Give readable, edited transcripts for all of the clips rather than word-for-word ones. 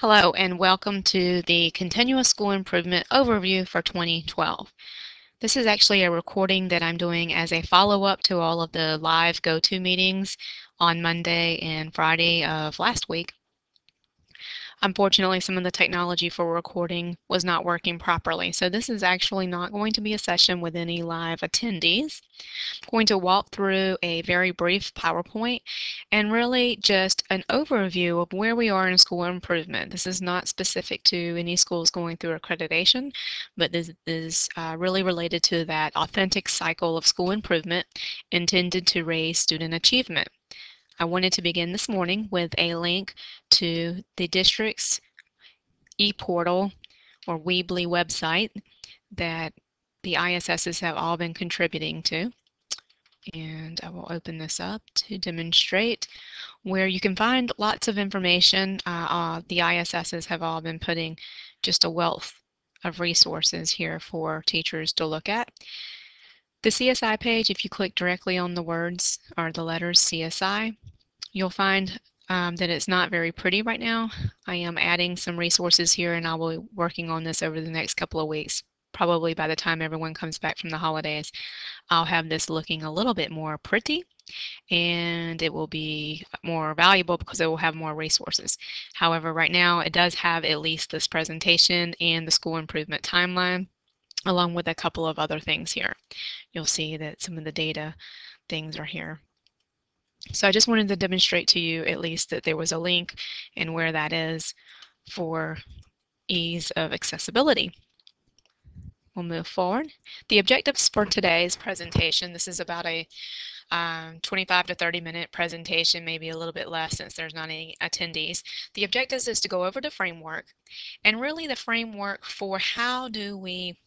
Hello and welcome to the Continuous School Improvement Overview for 2012. This is actually a recording that I'm doing as a follow-up to all of the live go-to meetings on Monday and Friday of last week. Unfortunately, some of the technology for recording was not working properly, so this is actually not going to be a session with any live attendees. I'm going to walk through a very brief PowerPoint and really just an overview of where we are in school improvement. This is not specific to any schools going through accreditation, but this is really related to that authentic cycle of school improvement intended to raise student achievement. I wanted to begin this morning with a link to the district's e-portal or Weebly website that the ISSs have all been contributing to. And I will open this up to demonstrate where you can find lots of information. The ISSs have all been putting just a wealth of resources here for teachers to look at. The CSI page, if you click directly on the words or the letters CSI, you'll find that it's not very pretty right now. I am adding some resources here and I will be working on this over the next couple of weeks. Probably by the time everyone comes back from the holidays, I'll have this looking a little bit more pretty and it will be more valuable because it will have more resources. However, right now it does have at least this presentation and the school improvement timeline along with a couple of other things here. You'll see that some of the data things are here. So I just wanted to demonstrate to you at least that there was a link and where that is for ease of accessibility. We'll move forward. The objectives for today's presentation, this is about a 25 to 30-minute presentation, maybe a little bit less since there's not any attendees. The objectives is to go over the framework and really the framework for how do we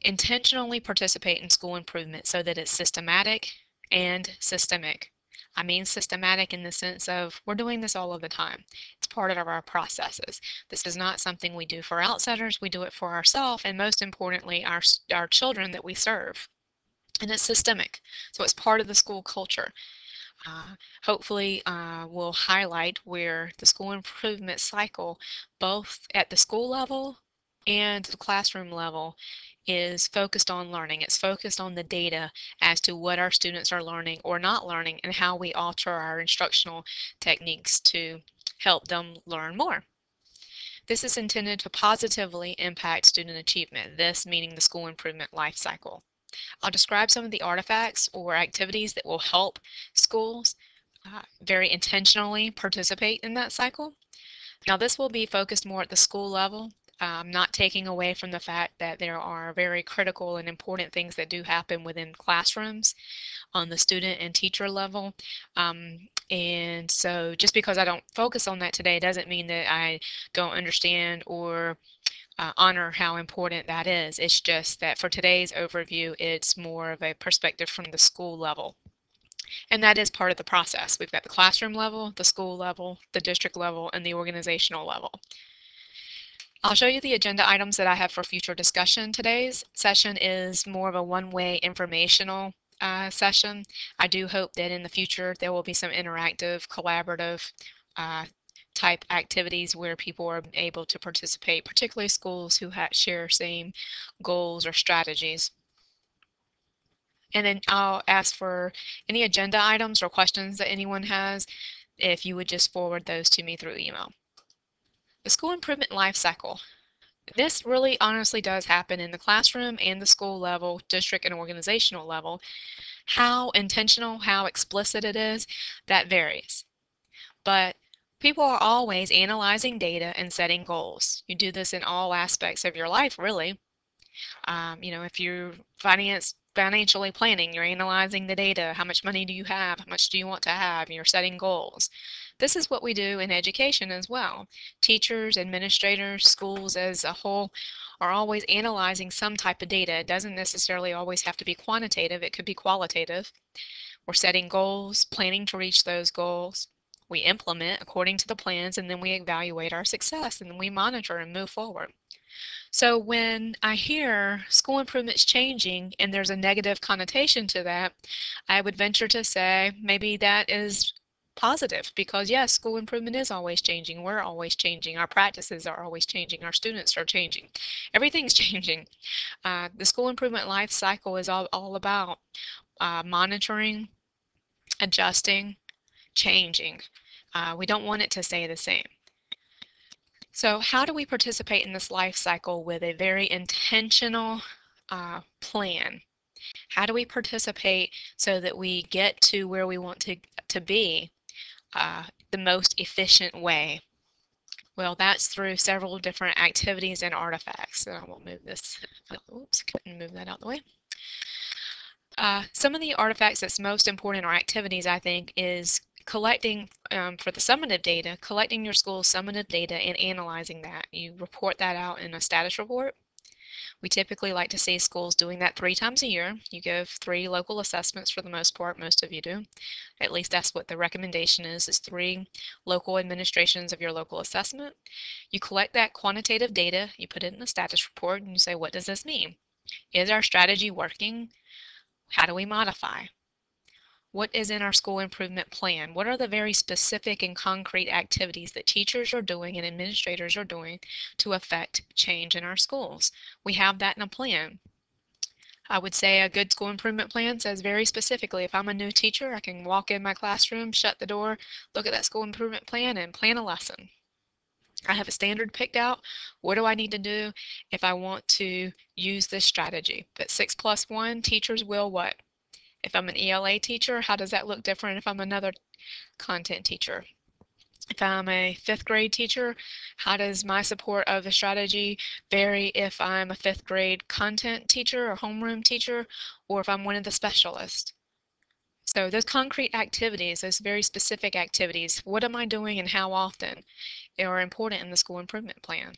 intentionally participate in school improvement so that it's systematic and systemic. I mean systematic in the sense of we're doing this all of the time. It's part of our processes. This is not something we do for outsiders. We do it for ourselves and most importantly our children that we serve. And it's systemic. So it's part of the school culture. Hopefully we'll highlight where the school improvement cycle, both at the school level and the classroom level, is focused on learning. It's focused on the data as to what our students are learning or not learning and how we alter our instructional techniques to help them learn more. This is intended to positively impact student achievement, this meaning the school improvement life cycle. I'll describe some of the artifacts or activities that will help schools very intentionally participate in that cycle. Now this will be focused more at the school level, not taking away from the fact that there are very critical and important things that do happen within classrooms on the student and teacher level. And so just because I don't focus on that today doesn't mean that I don't understand or honor how important that is. It's just that for today's overview, it's more of a perspective from the school level. And that is part of the process. We've got the classroom level, the school level, the district level, and the organizational level. I'll show you the agenda items that I have for future discussion. Today's session is more of a one-way informational session. I do hope that in the future there will be some interactive, collaborative type activities where people are able to participate, particularly schools who share same goals or strategies. And then I'll ask for any agenda items or questions that anyone has, if you would just forward those to me through email. The school improvement life cycle. This really honestly does happen in the classroom and the school level, district and organizational level. How intentional, how explicit it is, that varies. But people are always analyzing data and setting goals. You do this in all aspects of your life, really. If you're financially planning, you're analyzing the data. How much money do you have? How much do you want to have? You're setting goals. This is what we do in education as well. Teachers, administrators, schools as a whole are always analyzing some type of data. It doesn't necessarily always have to be quantitative. It could be qualitative. We're setting goals, planning to reach those goals. We implement according to the plans, and then we evaluate our success, and then we monitor and move forward. So when I hear school improvement's changing and there's a negative connotation to that, I would venture to say maybe that is positive because yes, school improvement is always changing. We're always changing. Our practices are always changing. Our students are changing. Everything's changing. The school improvement life cycle is all about monitoring, adjusting, changing. We don't want it to stay the same. So how do we participate in this life cycle with a very intentional plan? How do we participate so that we get to where we want to be the most efficient way? Well, that's through several different activities and artifacts. So I will move this. Oops, couldn't move that out the way. Some of the artifacts that's most important or activities, I think, is collecting for the summative data, collecting your school's summative data and analyzing that. You report that out in a status report. We typically like to see schools doing that 3 times a year. You give 3 local assessments for the most part, most of you do. At least that's what the recommendation is 3 local administrations of your local assessment. You collect that quantitative data, you put it in the status report, and you say, what does this mean? Is our strategy working? How do we modify? What is in our school improvement plan? What are the very specific and concrete activities that teachers are doing and administrators are doing to affect change in our schools? We have that in a plan. I would say a good school improvement plan says very specifically, if I'm a new teacher, I can walk in my classroom, shut the door, look at that school improvement plan, and plan a lesson. I have a standard picked out. What do I need to do if I want to use this strategy? But 6+1 teachers will what? If I'm an ELA teacher, how does that look different if I'm another content teacher? If I'm a 5th grade teacher, how does my support of the strategy vary if I'm a 5th grade content teacher or homeroom teacher, or if I'm one of the specialists? So those concrete activities, those very specific activities, what am I doing and how often, are important in the school improvement plan.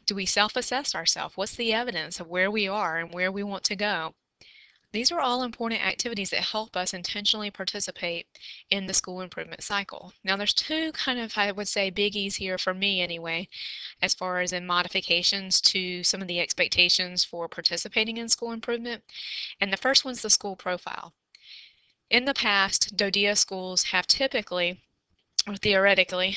Do we self-assess ourselves? What's the evidence of where we are and where we want to go? These are all important activities that help us intentionally participate in the school improvement cycle. Now there's 2 kind of, I would say, biggies here for me anyway, as far as in modifications to some of the expectations for participating in school improvement. And the first one's the school profile. In the past, DODEA schools have typically or theoretically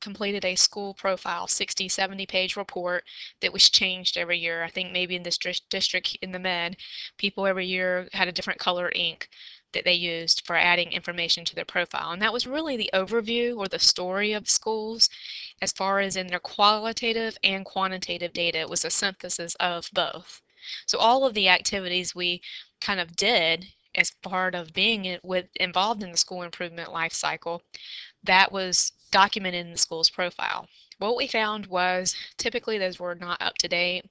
completed a school profile, 60, 70-page report that was changed every year. I think maybe in this district in the Med, people every year had a different color ink that they used for adding information to their profile. And that was really the overview or the story of schools as far as in their qualitative and quantitative data. It was a synthesis of both. So all of the activities we kind of did as part of being involved in the school improvement life cycle, that was documented in the school's profile. What we found was typically those were not up to date.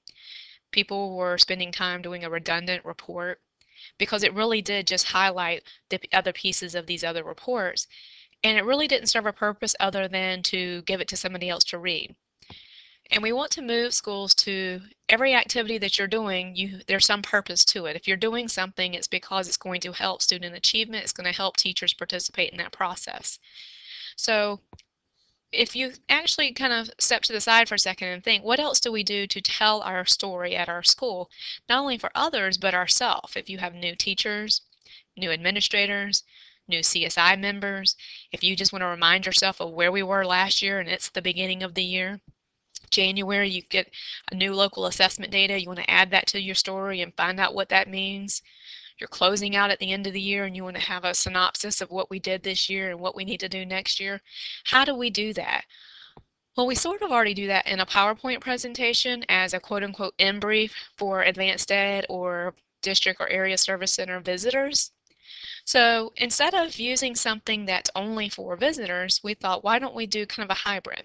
People were spending time doing a redundant report because it really did just highlight the other pieces of these other reports, and it really didn't serve a purpose other than to give it to somebody else to read. And we want to move schools to every activity that you're doing, there's some purpose to it. If you're doing something, it's because it's going to help student achievement. It's going to help teachers participate in that process. So if you actually kind of step to the side for a second and think, what else do we do to tell our story at our school, not only for others, but ourselves? If you have new teachers, new administrators, new CSI members, if you just want to remind yourself of where we were last year and it's the beginning of the year, January, you get a new local assessment data, you want to add that to your story and find out what that means. You're closing out at the end of the year and you want to have a synopsis of what we did this year and what we need to do next year. How do we do that? Well, we sort of already do that in a PowerPoint presentation as a quote-unquote in brief for advanced ed or district or area service center visitors. So instead of using something that's only for visitors, we thought, why don't we do kind of a hybrid?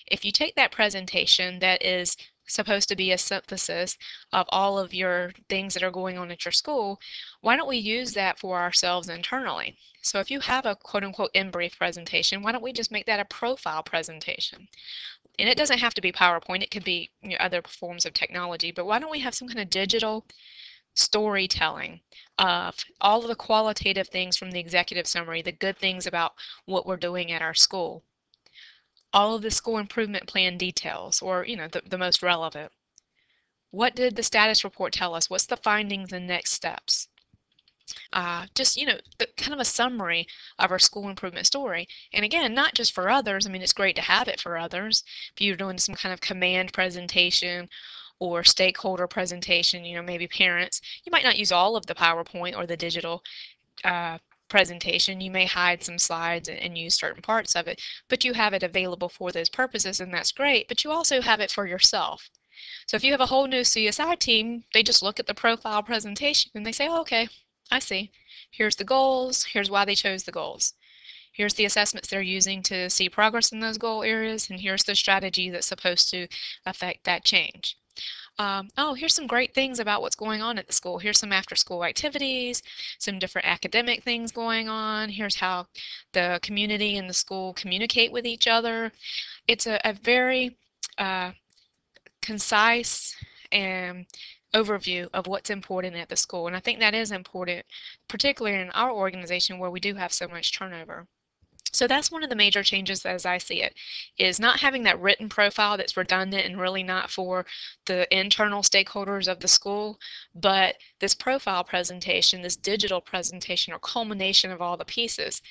If you take that presentation that is supposed to be a synthesis of all of your things that are going on at your school, why don't we use that for ourselves internally? So if you have a quote-unquote in-brief presentation, why don't we just make that a profile presentation? And it doesn't have to be PowerPoint, it could be other forms of technology, but why don't we have some kind of digital storytelling of all of the qualitative things from the executive summary, the good things about what we're doing at our school, all of the school improvement plan details, or the most relevant. What did the status report tell us? What's the findings and next steps? just, kind of a summary of our school improvement story. And again, not just for others. I mean, it's great to have it for others. If you're doing some kind of command presentation or stakeholder presentation, maybe parents, you might not use all of the PowerPoint or the digital uh, presentation. You may hide some slides and use certain parts of it, but you have it available for those purposes, and that's great. But you also have it for yourself. So if you have a whole new CSI team, they just look at the profile presentation and they say, oh, okay, I see. Here's the goals. Here's why they chose the goals. Here's the assessments they're using to see progress in those goal areas, and here's the strategy that's supposed to affect that change. Oh, here's some great things about what's going on at the school. Here's some after-school activities, some different academic things going on. Here's how the community and the school communicate with each other. It's a very concise and overview of what's important at the school. And I think that is important, particularly in our organization where we do have so much turnover. So that's one of the major changes as I see it, is not having that written profile that's redundant and really not for the internal stakeholders of the school, but this profile presentation, this digital presentation or culmination of all the pieces.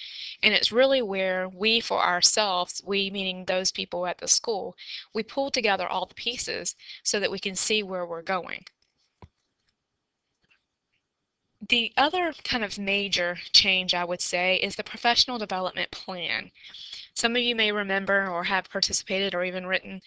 And it's really where we for ourselves, we meaning those people at the school, we pull together all the pieces so that we can see where we're going. The other kind of major change I would say is the professional development plan. Some of you may remember or have participated or even written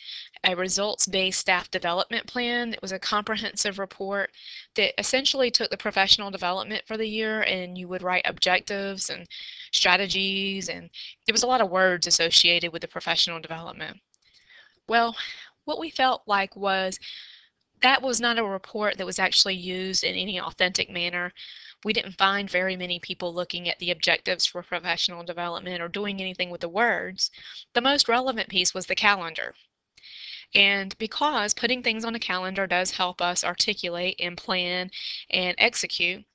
a results-based staff development plan. It was a comprehensive report that essentially took the professional development for the year, and you would write objectives and strategies, and there was a lot of words associated with the professional development. Well, what we felt like was that was not a report that was actually used in any authentic manner. We didn't find very many people looking at the objectives for professional development or doing anything with the words. The most relevant piece was the calendar. And because putting things on a calendar does help us articulate and plan and execute,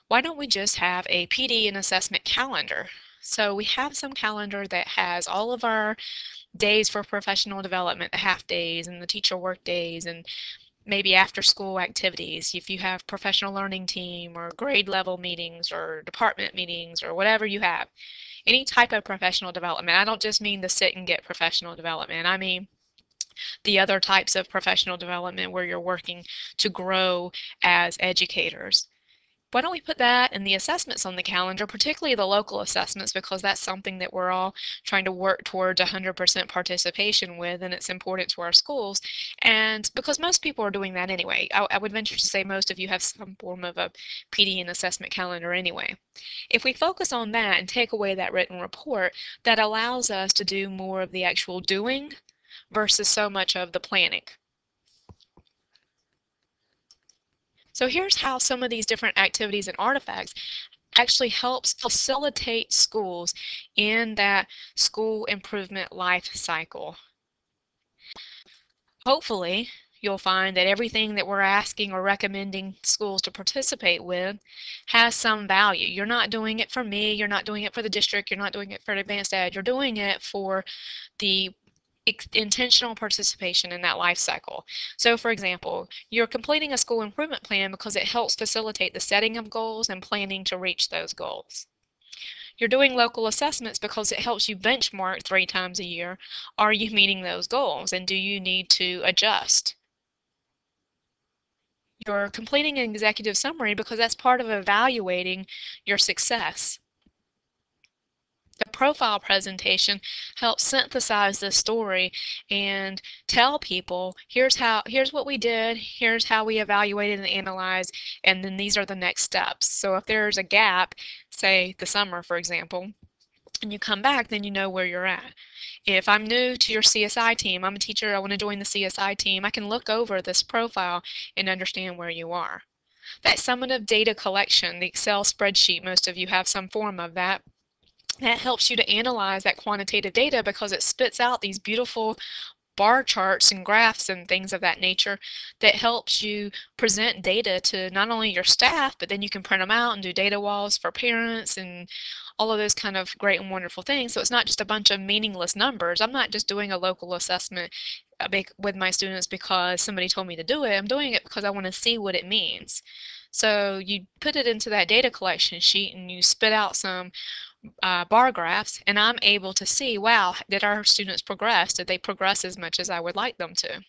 why don't we just have a PD and assessment calendar? So we have some calendar that has all of our days for professional development, the half days and the teacher work days, and maybe after school activities, if you have professional learning team or grade level meetings or department meetings or whatever you have, any type of professional development. I don't just mean to sit and get professional development. I mean the other types of professional development where you're working to grow as educators. Why don't we put that and the assessments on the calendar, particularly the local assessments, because that's something that we're all trying to work towards 100% participation with, and it's important to our schools. And because most people are doing that anyway, I would venture to say most of you have some form of a PD and assessment calendar anyway. If we focus on that and take away that written report, that allows us to do more of the actual doing versus so much of the planning. So here's how some of these different activities and artifacts actually helps facilitate schools in that school improvement life cycle. Hopefully, you'll find that everything that we're asking or recommending schools to participate with has some value. You're not doing it for me, you're not doing it for the district, you're not doing it for advanced ed, you're doing it for the intentional participation in that life cycle. So for example, you're completing a school improvement plan because it helps facilitate the setting of goals and planning to reach those goals. You're doing local assessments because it helps you benchmark 3 times a year. Are you meeting those goals and do you need to adjust? You're completing an executive summary because that's part of evaluating your success. The profile presentation helps synthesize the story and tell people here's what we did, here's how we evaluated and analyzed, and then these are the next steps. So if there's a gap, say the summer for example, and you come back, then you know where you're at. If I'm new to your CSI team, I'm a teacher, I want to join the CSI team, I can look over this profile and understand where you are. That summative data collection, the Excel spreadsheet, most of you have some form of that. That helps you to analyze that quantitative data because it spits out these beautiful bar charts and graphs and things of that nature that helps you present data to not only your staff, but then you can print them out and do data walls for parents and all of those kind of great and wonderful things. So it's not just a bunch of meaningless numbers. I'm not just doing a local assessment with my students because somebody told me to do it. I'm doing it because I want to see what it means. So you put it into that data collection sheet and you spit out some bar graphs, and I'm able to see, wow, did our students progress? Did they progress as much as I would like them to?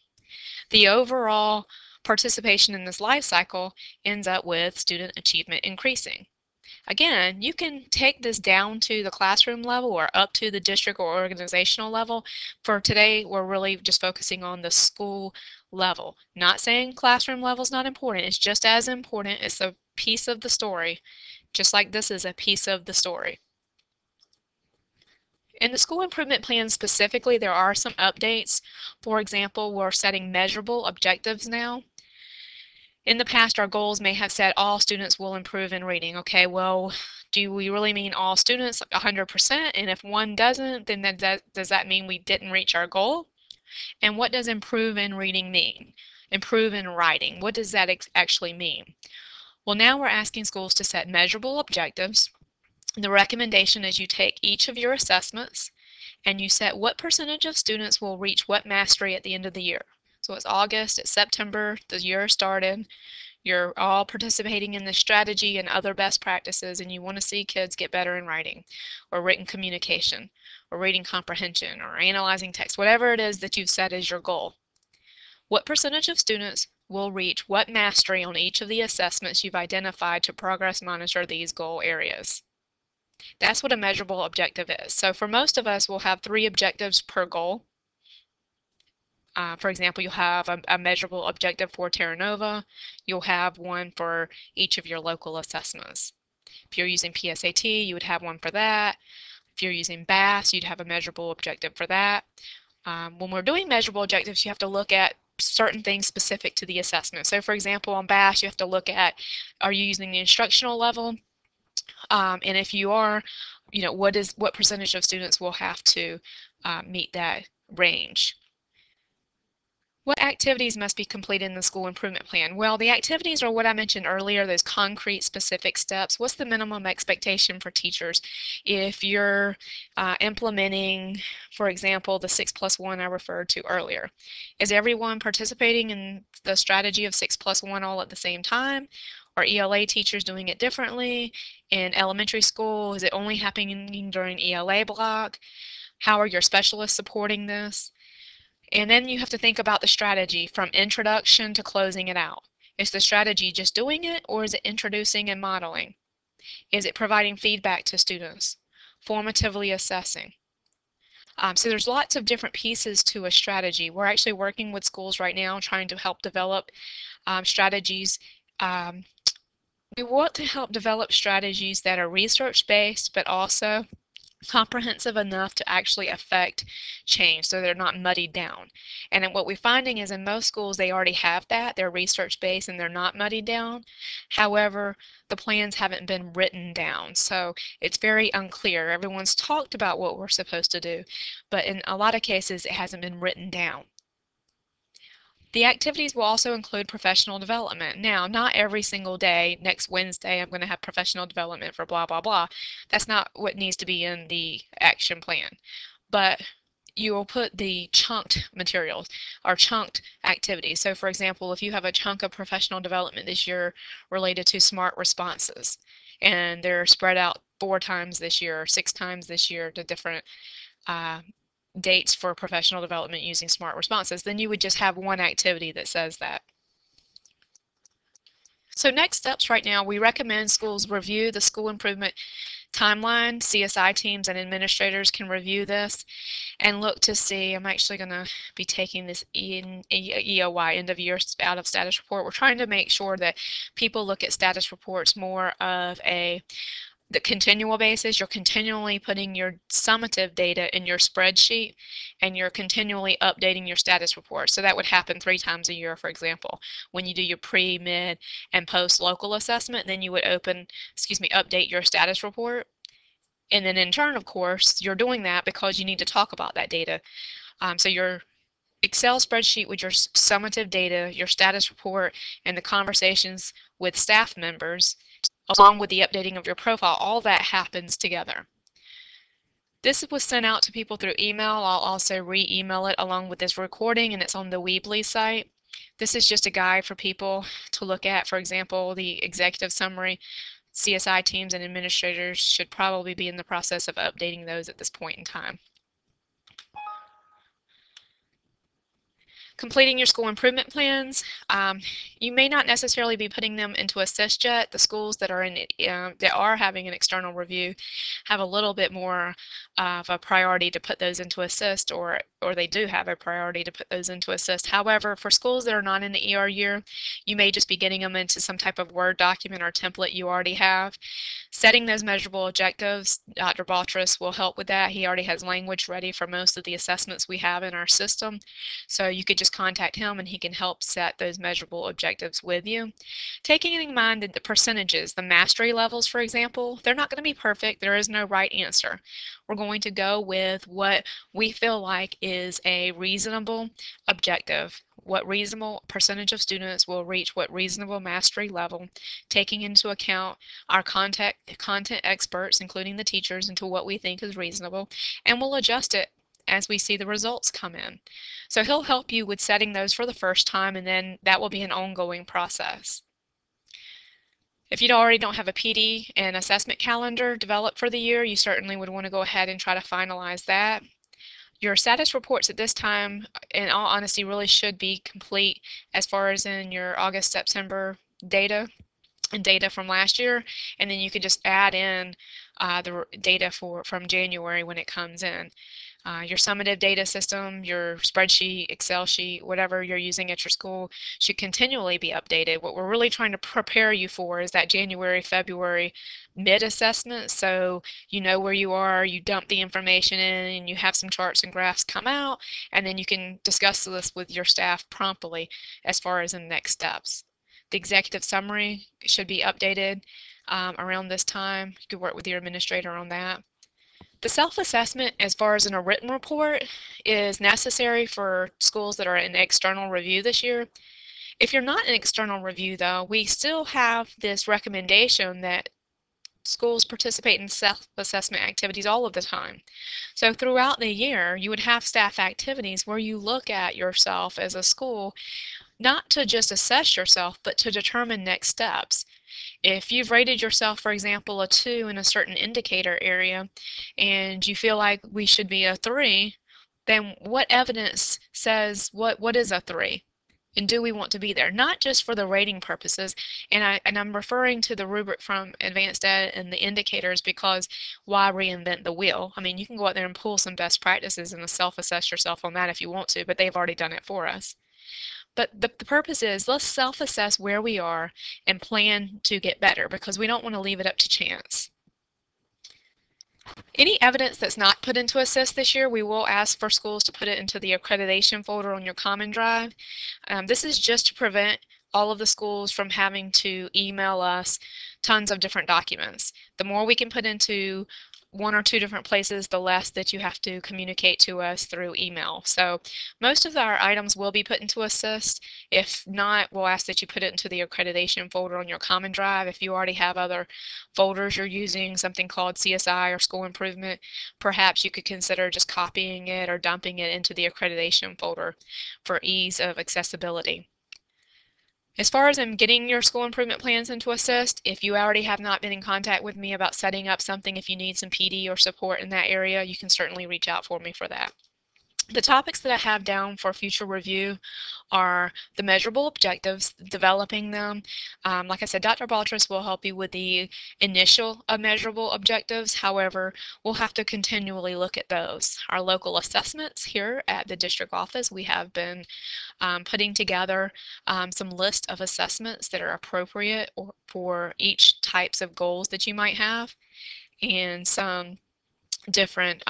The overall participation in this life cycle ends up with student achievement increasing. Again, you can take this down to the classroom level or up to the district or organizational level. For today, we're really just focusing on the school level. Not saying classroom level is not important. It's just as important. It's a piece of the story, just like this is a piece of the story. In the school improvement plan specifically, there are some updates. For example, we're setting measurable objectives now. In the past, our goals may have said all students will improve in reading. Okay, well, do we really mean all students 100%? And if one doesn't, then does that mean we didn't reach our goal? And what does improve in reading mean? Improve in writing, what does that actually mean? Well, now we're asking schools to set measurable objectives. The recommendation is you take each of your assessments and you set what percentage of students will reach what mastery at the end of the year. So it's August, it's September, the year started. You're all participating in this strategy and other best practices, and you want to see kids get better in writing or written communication or reading comprehension or analyzing text, whatever it is that you've set as your goal. What percentage of students will reach what mastery on each of the assessments you've identified to progress monitor these goal areas? That's what a measurable objective is. So for most of us, we'll have 3 objectives per goal. For example, you'll have a measurable objective for Terra Nova. You'll have one for each of your local assessments. If you're using PSAT, you would have one for that. If you're using BAS, you'd have a measurable objective for that. When we're doing measurable objectives, you have to look at certain things specific to the assessment. So for example, on BAS, you have to look at, are you using the instructional level? And if you are, what percentage of students will have to meet that range? What activities must be completed in the school improvement plan? Well, the activities are what I mentioned earlier, those concrete specific steps. What's the minimum expectation for teachers? If you're implementing, for example, the 6+1 I referred to earlier, is everyone participating in the strategy of 6+1 all at the same time? Are ELA teachers doing it differently? In elementary school, is it only happening during ELA block? How are your specialists supporting this? And then you have to think about the strategy from introduction to closing it out. Is the strategy just doing it, or is it introducing and modeling? Is it providing feedback to students? Formatively assessing? So there's lots of different pieces to a strategy. We're actually working with schools right now trying to help develop strategies. We want to help develop strategies that are research-based, but also comprehensive enough to actually affect change so they're not muddied down. And what we're finding is in most schools they already have that, they're research-based and they're not muddied down. However, the plans haven't been written down, so it's very unclear. Everyone's talked about what we're supposed to do, but in a lot of cases it hasn't been written down. The activities will also include professional development. Now, not every single day, next Wednesday, I'm going to have professional development for blah, blah, blah. That's not what needs to be in the action plan. But you will put the chunked materials or chunked activities. So for example, if you have a chunk of professional development this year related to smart responses, and they're spread out 4 times this year or 6 times this year to different dates for professional development using smart responses, then you would just have one activity that says that. So next steps right now, we recommend schools review the school improvement timeline. CSI teams and administrators can review this and look to see, I'm actually going to be taking this in EOY, end of year out of status report. We're trying to make sure that people look at status reports more of the continual basis. You're continually putting your summative data in your spreadsheet and you're continually updating your status report. So that would happen 3 times a year, for example. When you do your pre, mid, and post local assessment, then you would update your status report. And then in turn, of course, you're doing that because you need to talk about that data. So your Excel spreadsheet with your summative data, your status report, and the conversations with staff members, along with the updating of your profile, all that happens together. This was sent out to people through email. I'll also re-email it along with this recording, and it's on the Weebly site. This is just a guide for people to look at. For example, the executive summary. CSI teams and administrators should probably be in the process of updating those at this point in time. Completing your school improvement plans. You may not necessarily be putting them into assist yet. The schools that are that are having an external review have a little bit more of a priority to put those into assist, or they do have a priority to put those into assist. However, for schools that are not in the ER year, you may just be getting them into some type of Word document or template you already have. Setting those measurable objectives, Dr. Baltras will help with that. He already has language ready for most of the assessments we have in our system. So you could just contact him and he can help set those measurable objectives with you. Taking in mind that the percentages, the mastery levels, for example, they're not going to be perfect. There is no right answer. We're going to go with what we feel like is a reasonable objective. What reasonable percentage of students will reach what reasonable mastery level, taking into account our content experts, including the teachers, into what we think is reasonable, and we'll adjust it as we see the results come in. So he'll help you with setting those for the first time, and then that will be an ongoing process. If you already don't have a PD and assessment calendar developed for the year, you certainly would want to go ahead and try to finalize that. Your status reports at this time, in all honesty, really should be complete as far as in your August, September data and data from last year, and then you could just add in the data from January when it comes in. Your summative data system, your spreadsheet, Excel sheet, whatever you're using at your school should continually be updated. What we're really trying to prepare you for is that January, February mid-assessment, so you know where you are, you dump the information in, and you have some charts and graphs come out, and then you can discuss this with your staff promptly as far as in the next steps. The executive summary should be updated around this time. You could work with your administrator on that. The self-assessment, as far as in a written report, is necessary for schools that are in external review this year. If you're not in external review, though, we still have this recommendation that schools participate in self-assessment activities all of the time. So throughout the year, you would have staff activities where you look at yourself as a school, not to just assess yourself, but to determine next steps. If you've rated yourself, for example, a 2 in a certain indicator area, and you feel like we should be a 3, then what evidence says what is a 3? And do we want to be there? Not just for the rating purposes, and I'm referring to the rubric from Advanced Ed and the indicators, because why reinvent the wheel? I mean, you can go out there and pull some best practices and self-assess yourself on that if you want to, but they've already done it for us. But the purpose is, let's self-assess where we are and plan to get better, because we don't want to leave it up to chance. Any evidence that's not put into assist this year, we will ask for schools to put it into the accreditation folder on your Common Drive. This is just to prevent all of the schools from having to email us tons of different documents. The more we can put into one or two different places, the less that you have to communicate to us through email. So most of our items will be put into assist. If not, we'll ask that you put it into the accreditation folder on your Common Drive. If you already have other folders you're using, something called CSI or School Improvement, perhaps you could consider just copying it or dumping it into the accreditation folder for ease of accessibility. As far as getting your school improvement plans into assist, if you already have not been in contact with me about setting up something, if you need some PD or support in that area, you can certainly reach out for me for that. The topics that I have down for future review are the measurable objectives, developing them. Like I said, Dr. Baltras will help you with the initial measurable objectives. However, we'll have to continually look at those. Our local assessments here at the district office, we have been putting together some list of assessments that are appropriate for each types of goals that you might have, and some different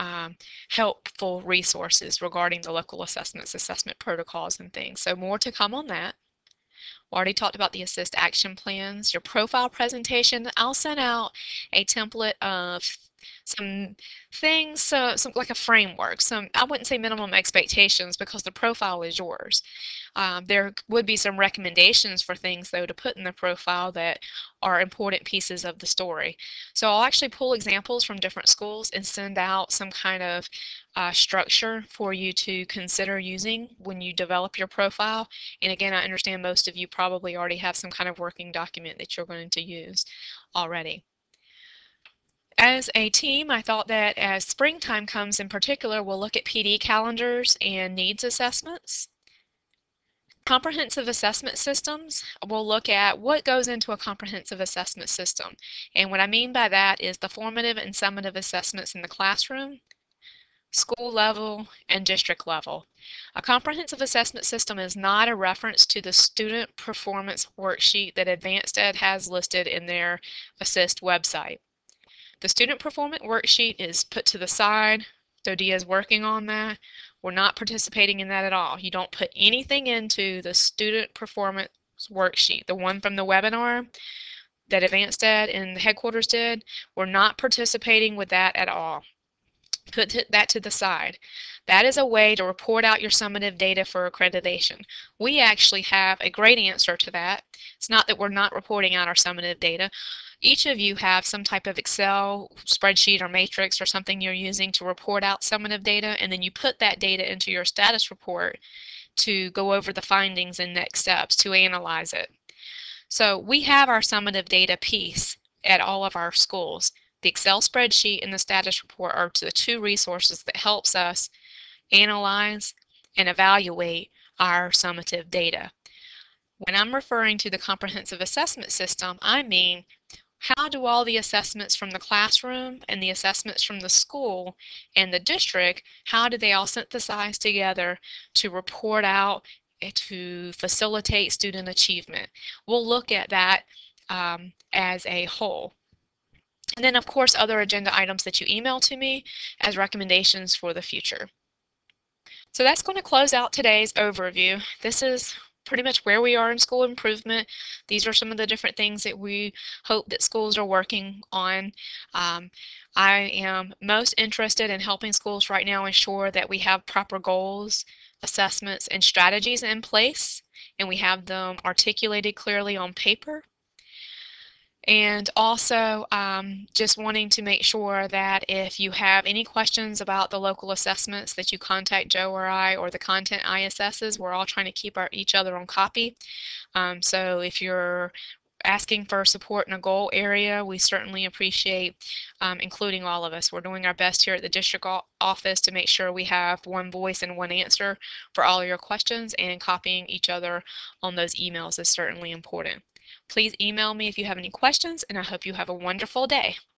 helpful resources regarding the local assessments, assessment protocols and things. So more to come on that. We already talked about the assist action plans. Your profile presentation, I'll send out a template of some things, some like a framework, some, I wouldn't say minimum expectations because the profile is yours. There would be some recommendations for things, though, to put in the profile that are important pieces of the story. So I'll actually pull examples from different schools and send out some kind of structure for you to consider using when you develop your profile. And again, I understand most of you probably already have some kind of working document that you're going to use already. As a team, I thought that as springtime comes in particular, we'll look at PD calendars and needs assessments. Comprehensive assessment systems, we'll look at what goes into a comprehensive assessment system. And what I mean by that is the formative and summative assessments in the classroom, school level, and district level. A comprehensive assessment system is not a reference to the student performance worksheet that Advanced Ed has listed in their Assist website. The student performance worksheet is put to the side. Dodia is working on that. We're not participating in that at all. You don't put anything into the student performance worksheet, the one from the webinar that Advanced Ed and the headquarters did. We're not participating with that at all. Put that to the side. That is a way to report out your summative data for accreditation. We actually have a great answer to that. It's not that we're not reporting out our summative data. Each of you have some type of Excel spreadsheet or matrix or something you're using to report out summative data, and then you put that data into your status report to go over the findings and next steps to analyze it. So we have our summative data piece at all of our schools. The Excel spreadsheet and the status report are the two resources that helps us analyze and evaluate our summative data. When I'm referring to the comprehensive assessment system, I mean, how do all the assessments from the classroom and the assessments from the school and the district, how do they all synthesize together to report out to facilitate student achievement? We'll look at that as a whole. And then, of course, other agenda items that you email to me as recommendations for the future. So that's going to close out today's overview. This is pretty much where we are in school improvement. These are some of the different things that we hope that schools are working on. I am most interested in helping schools right now ensure that we have proper goals, assessments, and strategies in place, and we have them articulated clearly on paper. And also just wanting to make sure that if you have any questions about the local assessments that you contact Joe or I or the content ISSs. We're all trying to keep each other on copy. So if you're asking for support in a goal area, we certainly appreciate including all of us. We're doing our best here at the district office to make sure we have one voice and one answer for all of your questions, and copying each other on those emails is certainly important. Please email me if you have any questions, and I hope you have a wonderful day.